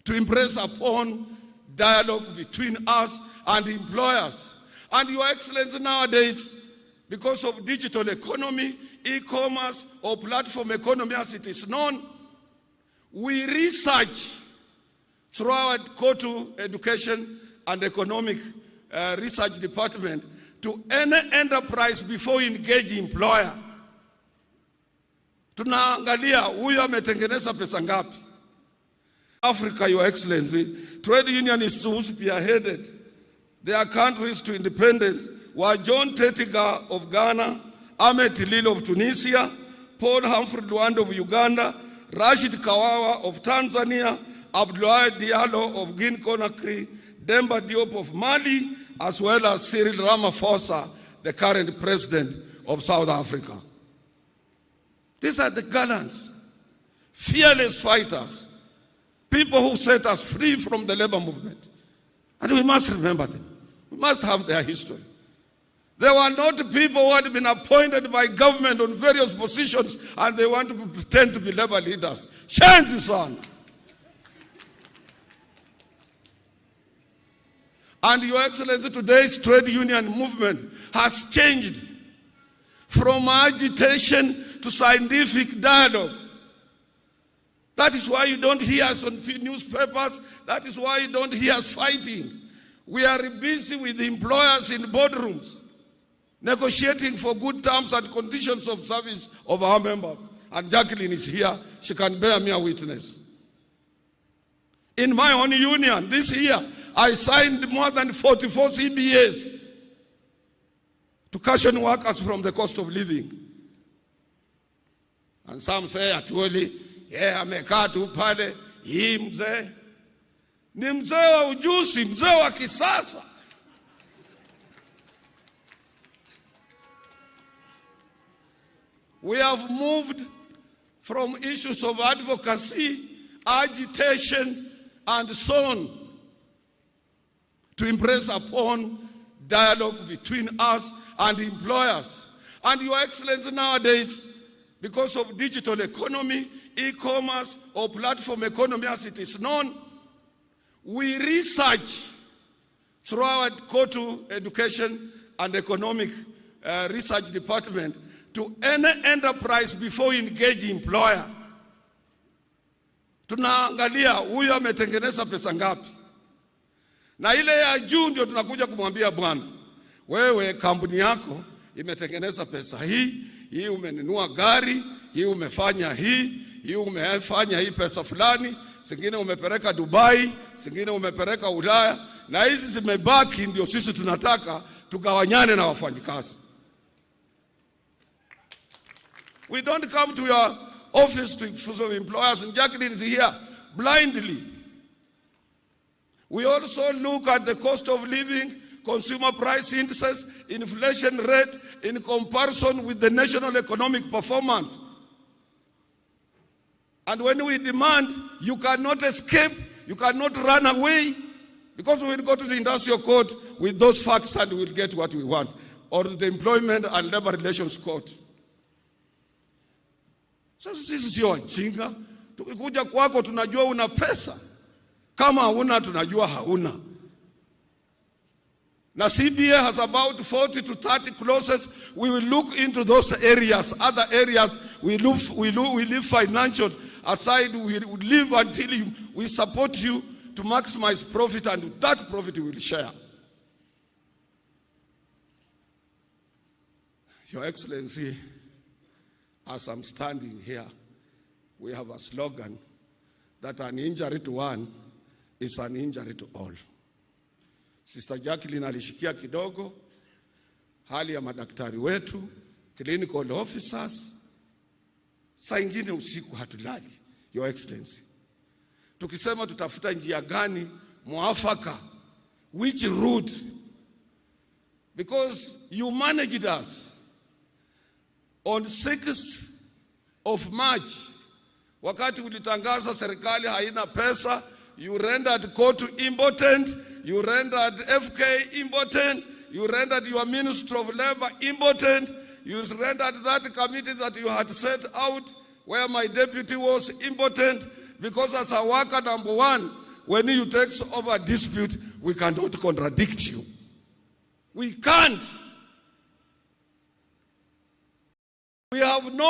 to impress upon dialogue between us and employers. And Your Excellency, nowadays, because of digital economy, e-commerce, or platform economy as it is known, we research through our Kwako Education and Economic Research Department to any enterprise before we engage employer. Tunaangalia huyu ametengeneza pesa ngapi. Africa, Your Excellency, trade unionists who spearheaded their countries to independence were John Tetiga of Ghana, Ahmed Lil of Tunisia, Paul Humphrey Luanda of Uganda, Rashid Kawawa of Tanzania, Abdoulaye Diallo of Guinea-Conakry, Demba Diop of Mali, as well as Cyril Ramaphosa, the current president of South Africa. These are the gallants, fearless fighters, people who set us free from the labor movement. And we must remember them. We must have their history. They were not people who had been appointed by government on various positions and they want to pretend to be labor leaders. Shanzi sana. And Your Excellency, today's trade union movement has changed from agitation to scientific dialogue. That is why you don't hear us on newspapers. That is why you don't hear us fighting. We are busy with the employers in boardrooms, negotiating for good terms and conditions of service of our members. And Jacqueline is here. She can bear me a witness. In my own union this year, I signed more than 44 CBAs to cushion workers from the cost of living. And some say, Atwoli, amekaa tu pale, hii mzee. Ni mzee wa ujuzi, mzee wa kisasa. We have moved from issues of advocacy, agitation, and so on to impress upon dialogue between us and employers. And Your Excellency, nowadays, because of digital economy, e-commerce, or platform economy as it is known, we research through our Kwako Education and Economic Research Department to any enterprise before we engage employer. Tunaangalia huyu ametengeneza pesa ngapi. Na ile ya juu ndio tunakuja kumwambia bwana, wewe kampuni yako imetengeneza pesa hii umenunua gari, hii umefanya hii umefanya hii pesa fulani, zingine umepeleka Dubai, zingine umepeleka Ulaya, na hizi zimebaki ndio sisi tunataka tugawanyane na wafanyikazi. We don't come to your office to for employers, and Jacqueline is here, blindly. We also look at the cost of living, consumer price indices, inflation rate in comparison with the national economic performance. And when we demand, you cannot escape, you cannot run away, because we will go to the industrial court with those facts and we will get what we want, or the employment and labor relations court. So sisi sio wajinga. Tukikuja kwako tunajua una pesa. Kama hauna tunajua hauna. Na CBA has about 40 to 30 clauses. We will look into those areas. Other areas we leave financial aside. We live until we support you to maximize profit, and that profit we will share. Your Excellency, as I'm standing here, we have a slogan that an injury to one is an injury to all. Sister Jacqueline alishikia kidogo hali ya madaktari wetu, clinical officers. Saa ingine usiku hatulali, Your Excellency. Tukisema tutafuta njia gani mwafaka, which route, because you managed us on 6th of March, wakati ulitangaza serikali haina pesa, you rendered Kwako impotent, you rendered FK impotent, you rendered your Minister of Labor impotent, you rendered that committee that you had set out where my deputy was impotent, because as a worker number one, when you take over a dispute, we cannot contradict you. We can't. We have no